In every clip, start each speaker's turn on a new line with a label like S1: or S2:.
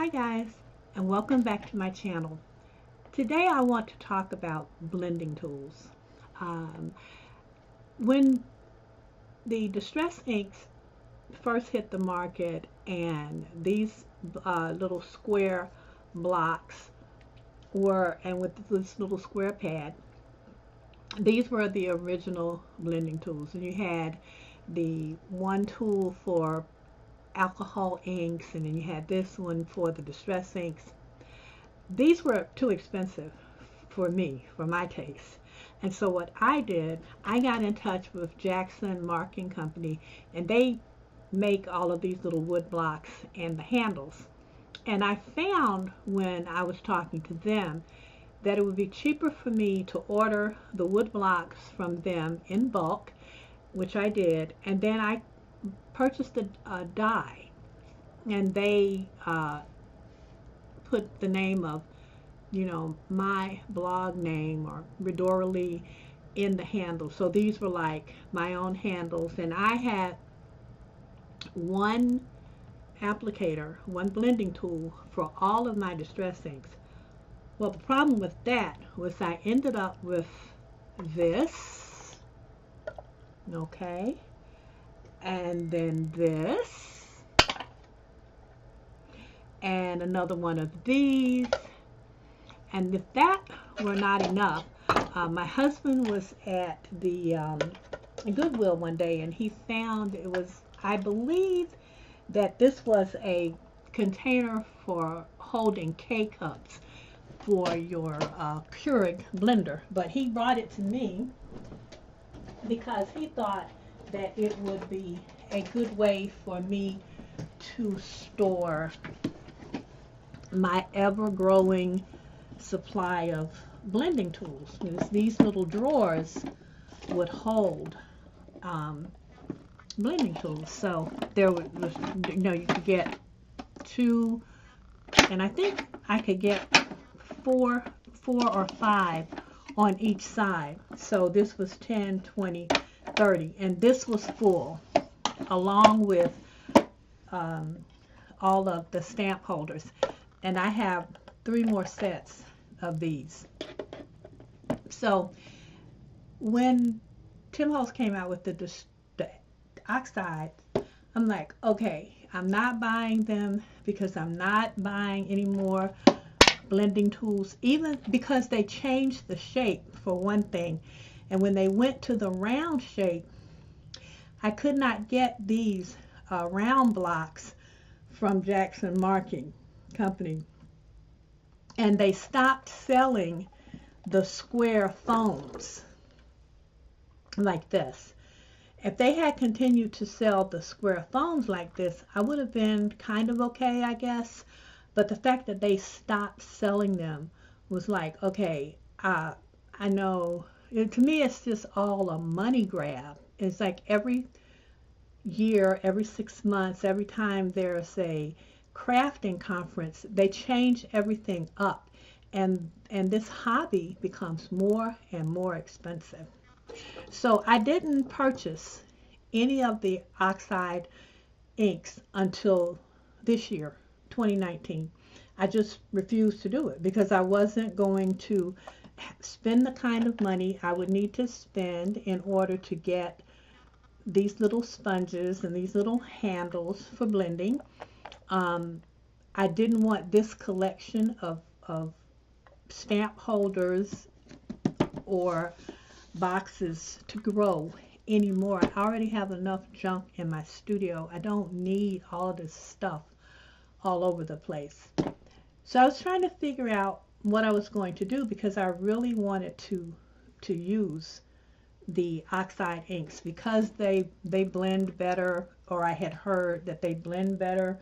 S1: Hi guys, and welcome back to my channel. Today I want to talk about blending tools. Um, when the distress inks first hit the market and these little square blocks were, and with this little square pad, these were the original blending tools. And you had the one tool for alcohol inks, and then you had this one for the distress inks. These were too expensive for me, for my taste. And so what I did, I got in touch with Jackson Marking Company, and they make all of these little wood blocks and the handles. And I found when I was talking to them that it would be cheaper for me to order the wood blocks from them in bulk, which I did, and then I purchased a die, and they put the name of my blog name or Redora Lee in the handle. So these were like my own handles, and I had one applicator, one blending tool for all of my distress inks. Well, the problem with that was I ended up with this, okay, and then this, and another one of these. And if that were not enough, my husband was at the Goodwill one day, and he found it was, I believe that this was a container for holding K-cups for your Keurig blender. But he brought it to me because he thought that it would be a good way for me to store my ever-growing supply of blending tools. These little drawers would hold blending tools. So there was, you could get two, and I think I could get four or five on each side. So this was 10, 20, 30, and this was full, along with all of the stamp holders. And I have 3 more sets of these. So when Tim Holtz came out with the oxide, I'm like, okay, I'm not buying them because I'm not buying any more blending tools, even because they changed the shape for one thing. And when they went to the round shape, I could not get these round blocks from Jackson Marking Company. And they stopped selling the square foams like this. If they had continued to sell the square foams like this, I would have been kind of okay, I guess. But the fact that they stopped selling them was like, okay, I know. To me, it's just all a money grab. It's like every year, every 6 months, every time there's a crafting conference, they change everything up, and this hobby becomes more and more expensive. So I didn't purchase any of the oxide inks until this year, 2019. I just refused to do it because I wasn't going to spend the kind of money I would need to spend in order to get these little sponges and these little handles for blending. I didn't want this collection of stamp holders or boxes to grow anymore. I already have enough junk in my studio. I don't need all this stuff all over the place. So I was trying to figure out what I was going to do because I really wanted to use the oxide inks because they blend better, or I had heard that they blend better.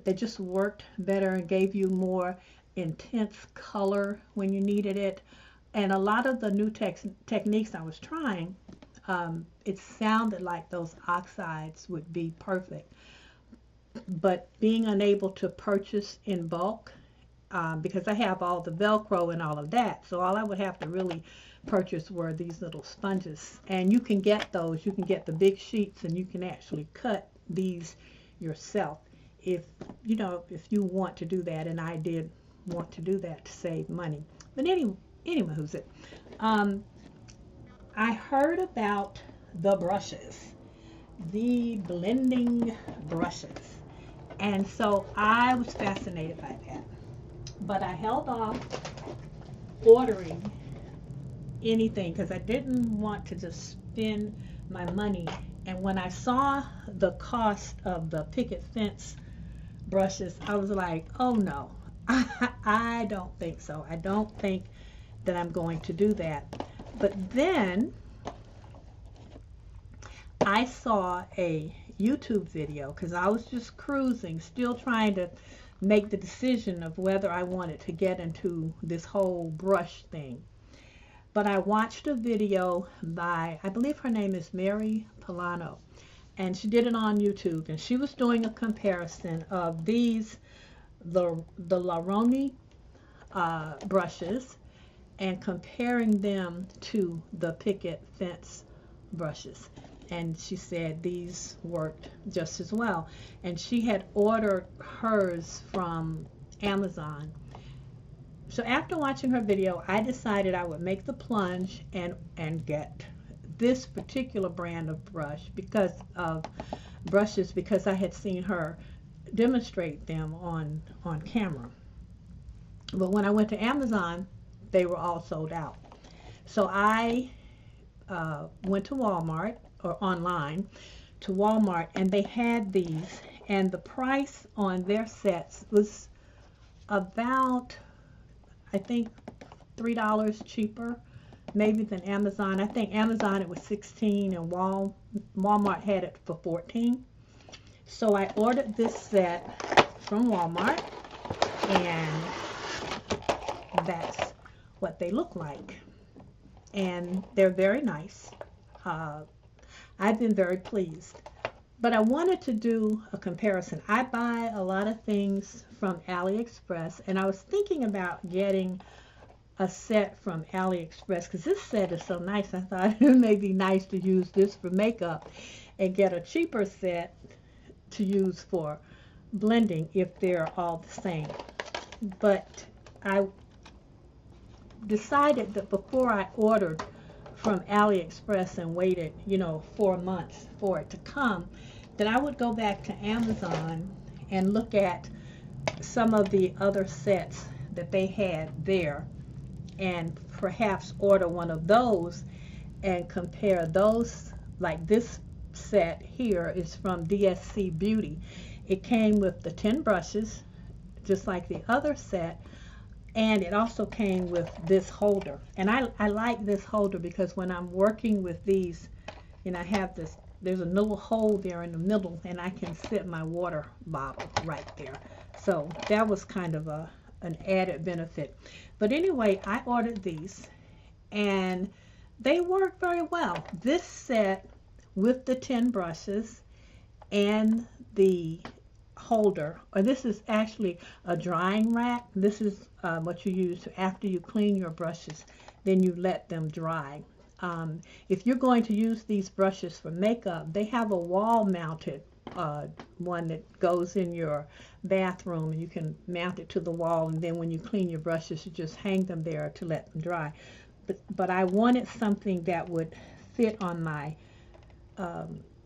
S1: They just worked better and gave you more intense color when you needed it. And a lot of the new techniques I was trying, it sounded like those oxides would be perfect. But being unable to purchase in bulk, because I have all the Velcro and all of that, so all I would have to really purchase were these little sponges. And you can get those, you can get the big sheets, and you can actually cut these yourself if you know, if you want to do that, and I did want to do that to save money. But anyway, who's it? I heard about the brushes, the blending brushes, and so I was fascinated by that. But I held off ordering anything because I didn't want to just spend my money. And when I saw the cost of the picket fence brushes, I was like, oh no, I don't think so. I don't think that I'm going to do that. But then I saw a YouTube video because I was just cruising, still trying to make the decision of whether I wanted to get into this whole brush thing. But I watched a video by, I believe her name is Mary Polano, and she did it on YouTube, and she was doing a comparison of these, the Laromni brushes, and comparing them to the picket fence brushes. And she said these worked just as well. And she had ordered hers from Amazon. So after watching her video, I decided I would make the plunge and get this particular brand of brush because I had seen her demonstrate them on camera. But when I went to Amazon, they were all sold out. So I went to Walmart, or online to Walmart, and they had these, and the price on their sets was about, I think, $3 cheaper maybe than Amazon. I think Amazon it was $16 and Walmart had it for $14. So I ordered this set from Walmart, and that's what they look like, and they're very nice. I've been very pleased. But I wanted to do a comparison. I buy a lot of things from AliExpress, and I was thinking about getting a set from AliExpress because this set is so nice. I thought it may be nice to use this for makeup and get a cheaper set to use for blending if they're all the same. But I decided that before I ordered from AliExpress and waited, 4 months for it to come, that I would go back to Amazon and look at some of the other sets that they had there and perhaps order one of those and compare those. Like this set here is from DSC Beauty. It came with the 10 brushes just like the other set, and it also came with this holder. And I like this holder because when I'm working with these, I have this, there's a little hole there in the middle, and I can fit my water bottle right there. So that was kind of an added benefit. But anyway, I ordered these, and they work very well. This set with the 10 brushes and the holder, or this is actually a drying rack. This is what you use after you clean your brushes, then you let them dry. If you're going to use these brushes for makeup, they have a wall mounted one that goes in your bathroom, and you can mount it to the wall, and then when you clean your brushes, you just hang them there to let them dry. But I wanted something that would fit on my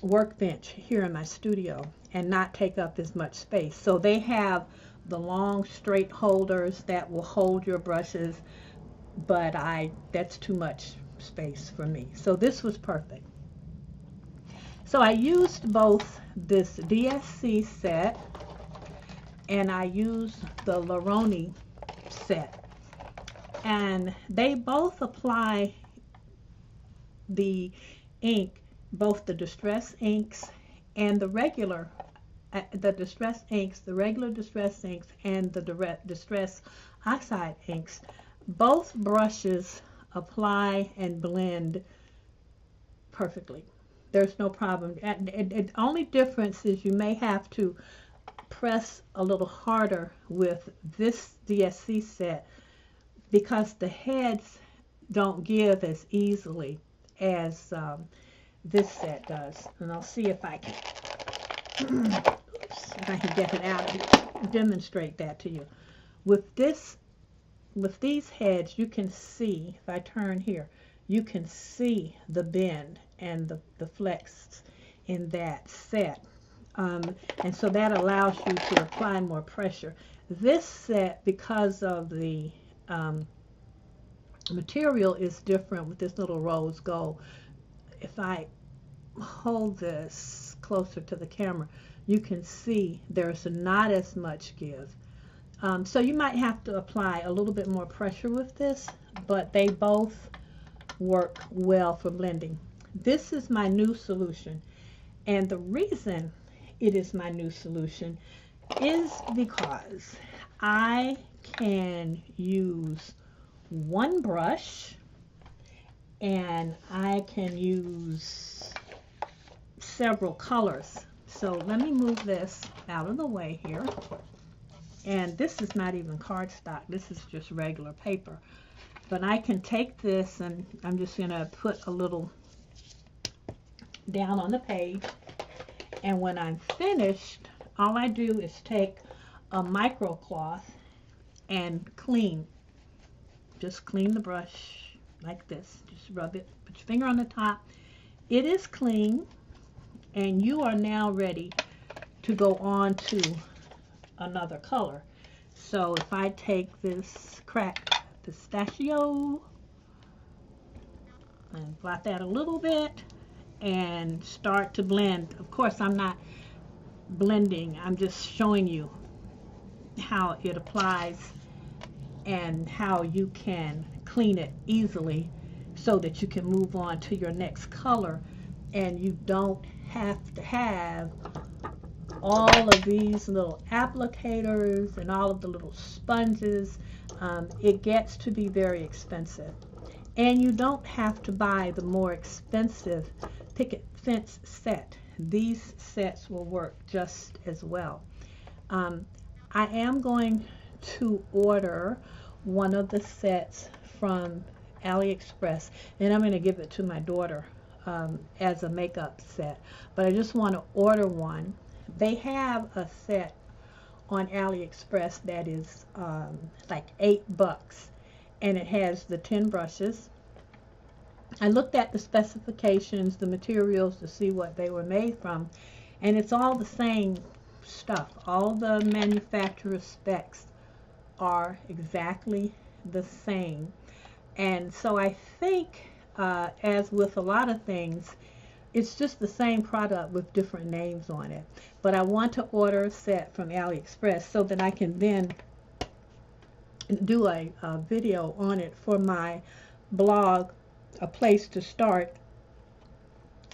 S1: workbench here in my studio and not take up as much space. So they have the long straight holders that will hold your brushes, but that's too much space for me. So this was perfect. So I used both this DSC set and I used the Laromni set, and they both apply the ink, both the distress inks and the regular distress inks, the regular distress inks and the distress oxide inks. Both brushes apply and blend perfectly. There's no problem. The only difference is you may have to press a little harder with this DSC set because the heads don't give as easily as this set does. And I'll see if I can. Oops. if I can get it out and demonstrate that to you. With these heads, you can see, if I turn here, you can see the bend and the flex in that set. And so that allows you to apply more pressure. This set, because of the material, is different with this little rose gold. If I hold this closer to the camera, you can see there's not as much give. So you might have to apply a little bit more pressure with this, but they both work well for blending. This is my new solution, and the reason it is my new solution is because I can use one brush and I can use several colors. So let me move this out of the way here. And this is not even cardstock, this is just regular paper. But I can take this, and I'm just going to put a little down on the page. And when I'm finished, all I do is take a microcloth and clean. Just clean the brush like this. Just rub it, put your finger on the top. It is clean, and you are now ready to go on to another color. So if I take this cracked pistachio and blot that a little bit and start to blend. Of course, I'm not blending, I'm just showing you how it applies and how you can clean it easily so that you can move on to your next color, and you don't have to have all of these little applicators and all of the little sponges. It gets to be very expensive, and you don't have to buy the more expensive picket fence set. These sets will work just as well. I am going to order one of the sets from AliExpress, and I'm going to give it to my daughter as a makeup set, but I just want to order one. They have a set on AliExpress that is like $8, and it has the 10 brushes. I looked at the specifications, the materials, to see what they were made from, and it's all the same stuff. All the manufacturer specs are exactly the same. And so I think, as with a lot of things, it's just the same product with different names on it. But I want to order a set from AliExpress so that I can then do a video on it for my blog, A Place to Start,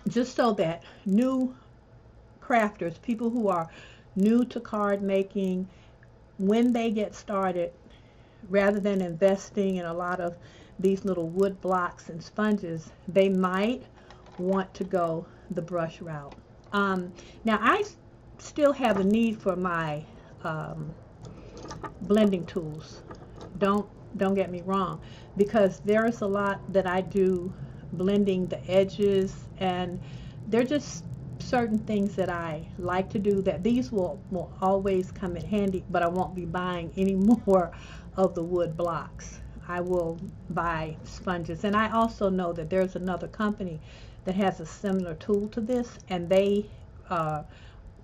S1: just so that new crafters, people who are new to card making, when they get started, rather than investing in a lot of these little wood blocks and sponges, they might want to go the brush route. Now I still have a need for my blending tools. Don't get me wrong, because there's a lot that I do blending the edges, and they're just certain things that I like to do that these will always come in handy, but I won't be buying any more of the wood blocks. I will buy sponges, and I also know that there's another company that has a similar tool to this, and they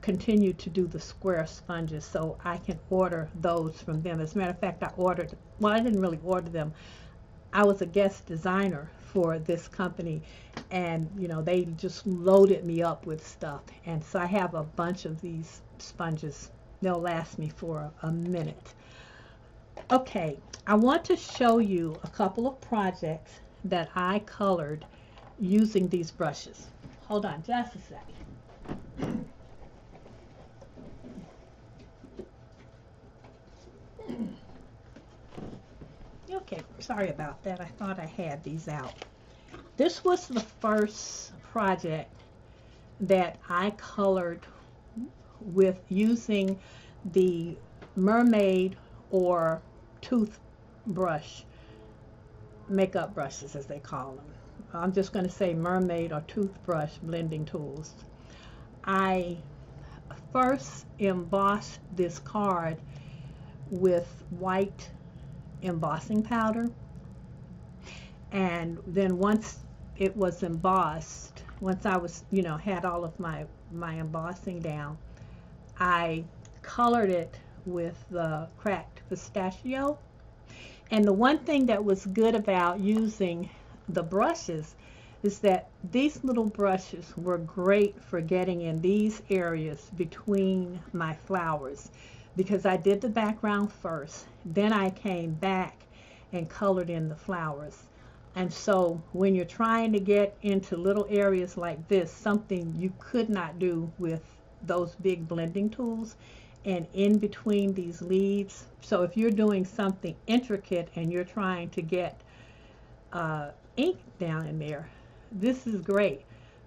S1: continue to do the square sponges, so I can order those from them. As a matter of fact, I didn't really order them. I was a guest designer for this company, and you know, they just loaded me up with stuff, and so I have a bunch of these sponges. They'll last me for a minute. Okay, I want to show you a couple of projects that I colored using these brushes. Hold on just a second. Okay, sorry about that. I thought I had these out. This was the first project that I colored with using the Mermaid or toothbrush makeup brushes, as they call them. I'm just going to say Mermaid or toothbrush blending tools. I first embossed this card with white embossing powder, and then once it was embossed, once I was, you know, had all of my embossing down, I colored it with the cracked pistachio. And the one thing that was good about using the brushes is that these little brushes were great for getting in these areas between my flowers, because I did the background first, then I came back and colored in the flowers. And so when you're trying to get into little areas like this, something you could not do with those big blending tools, and in between these leaves. So if you're doing something intricate and you're trying to get ink down in there, this is great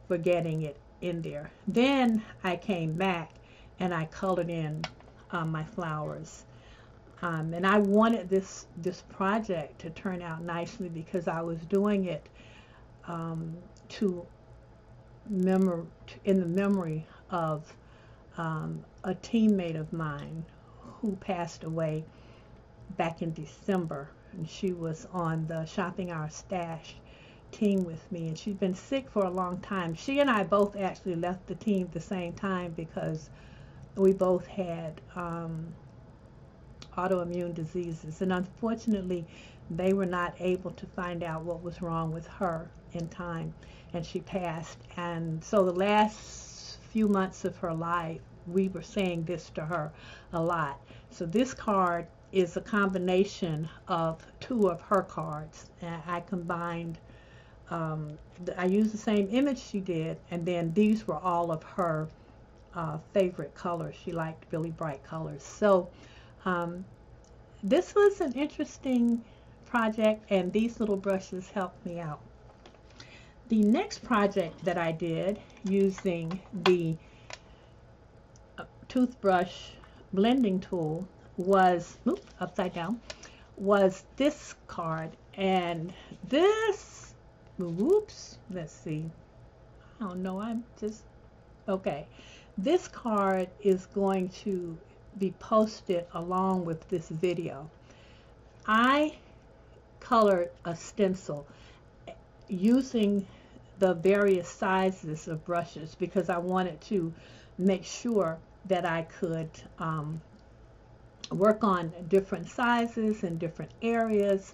S1: for getting it in there. Then I came back and I colored in my flowers. And I wanted this project to turn out nicely because I was doing it in the memory of a teammate of mine who passed away back in December, and she was on the Shopping Our Stash team with me, and she'd been sick for a long time. She and I both actually left the team at the same time because we both had autoimmune diseases, and unfortunately they were not able to find out what was wrong with her in time, and she passed. And so the last few months of her life, we were saying this to her a lot. So this card is a combination of two of her cards. I combined, I used the same image she did, and then these were all of her favorite colors. She liked really bright colors. So this was an interesting project, and these little brushes helped me out. The next project that I did using the toothbrush blending tool was, upside down, was this card. And this, let's see, I don't know, I'm just, okay. This card is going to be posted along with this video. I colored a stencil using the various sizes of brushes because I wanted to make sure that I could work on different sizes and different areas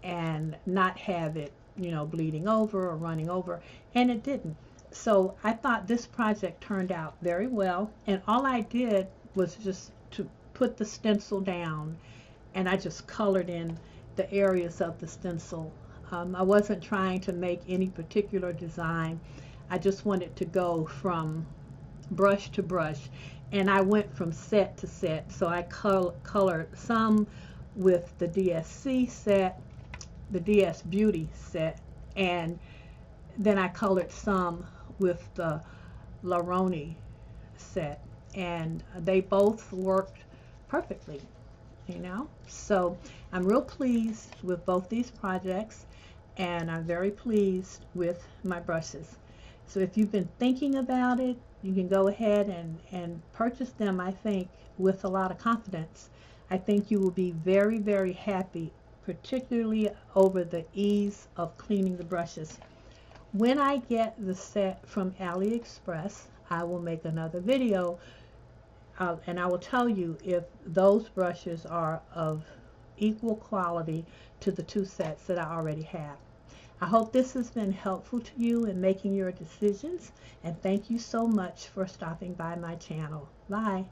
S1: and not have it, you know, bleeding over or running over, and it didn't. So I thought this project turned out very well, and all I did was just to put the stencil down, and I just colored in the areas of the stencil. I wasn't trying to make any particular design. I just wanted to go from brush to brush, and I went from set to set. So I colored some with the DSC set, the DS Beauty set, and then I colored some with the Laromni set, and they both worked perfectly, you know. So I'm real pleased with both these projects, and I'm very pleased with my brushes. So if you've been thinking about it, you can go ahead and purchase them, I think, with a lot of confidence. I think you will be very, very happy, particularly over the ease of cleaning the brushes. When I get the set from AliExpress, I will make another video, and I will tell you if those brushes are of equal quality to the two sets that I already have. I hope this has been helpful to you in making your decisions, and thank you so much for stopping by my channel. Bye.